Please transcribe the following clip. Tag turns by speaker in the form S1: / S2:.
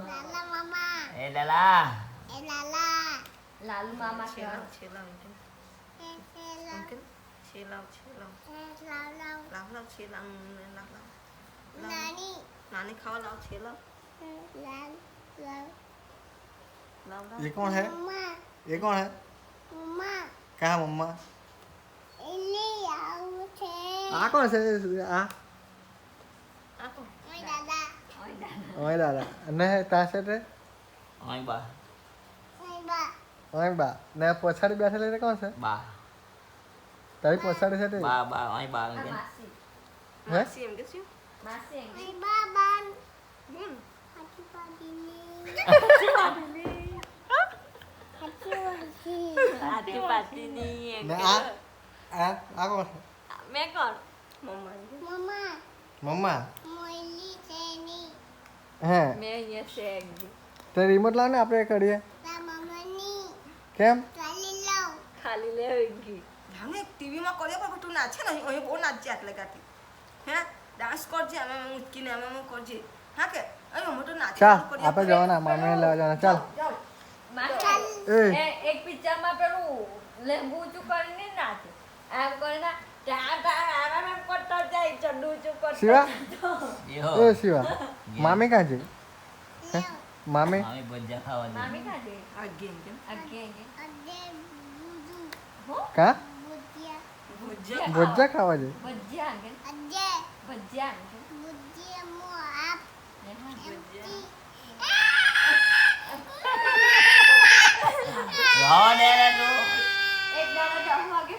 S1: લાલા મામા
S2: એ લાલા
S1: એ લાલા
S3: લાલુ મામા
S4: છેલાવ
S3: કહેવાનું.
S4: છેલાવ
S1: એ લાલા
S4: અંકલ છેલાવ છેલાવ
S1: એ લાલા
S4: લાવ લાવ છેલાવ લાવ લાવ
S1: નાની
S4: નાની ખાવા લાવ છેલાવ
S1: લાલ લાલ
S4: લાવ
S5: ये
S4: લાવ
S5: कौन है
S1: મમ્મા
S5: ये कौन है
S1: મમ્મા
S5: कहाँ मम्मा
S1: એને આવું છે
S5: आ कौन से आ
S4: આપો
S1: ઓય દાદા
S3: ઓય દાદા.
S5: ओए दादा ने ता से रे
S2: ઓય બા
S1: ઓય બા
S5: ओए बा ने पछाड़ी बैठे ले कौन से
S2: બા
S5: तारी पछाड़ी से रे
S2: બા બા ઓય બા
S3: આ
S2: કે
S3: માસી.
S4: માસી એમ કે શું
S3: માસી એમ કે.
S1: ઓય બા બાન
S4: બોલ
S1: હાચી પાડીને હાચી
S3: પાટીની
S5: ने आ कौन है
S3: મેં કોણ?
S4: મમ્મા એમ કે
S1: મમ્મા
S5: मम्मा
S1: મોયલી છે ની
S5: है
S3: મેં અહીંયા છે એમ કે.
S5: તે રિમોટ લાવ ને આપણે કરીએ
S1: તા મમ્માની
S5: કેમ
S1: ચાલી લઉં
S3: ખાલી લેવી ગઈ.
S4: જાને ટીવીમાં કર્યો પણ તું નાચે ને અહીં બહુ નાચજે આટલે ગાતી હે ડાન્સ કરજે અમે ઉચકીને અમે કરજે હા કે અહીં મોટો નાચે
S5: ચાલ આપણે જવાના મામીને લેવા જવાના ચાલ
S3: માસી,
S5: એ
S3: એક પિક્ચરમાં પેલું લેંબુ ઊંચું કરીને નાચે. આમ કરીને ટા ટા આરામ એમ કરતા જાય, ચડ્ડું ઊંચું કરતા
S5: શિવા?
S2: યો
S5: એ શિવા મામી કાં છે હે? મામી
S2: મામી ભજીયા ખાવા દે
S3: મામી કાં છે?
S4: આ ગેમ કેમ
S3: આગે આગે.
S1: અડે બુદુ
S3: હો?
S5: કાં
S1: બુદિયા
S4: ભજીયા
S5: ભજીયા ખાવા છે
S3: ભજીયા આગે.
S1: અડે
S3: ભજીયા આગે.
S1: બુદિયા મો આપ
S3: ને હા.
S1: એમતી
S2: રહો દે રે તું
S3: એક દાડો 10 વાગે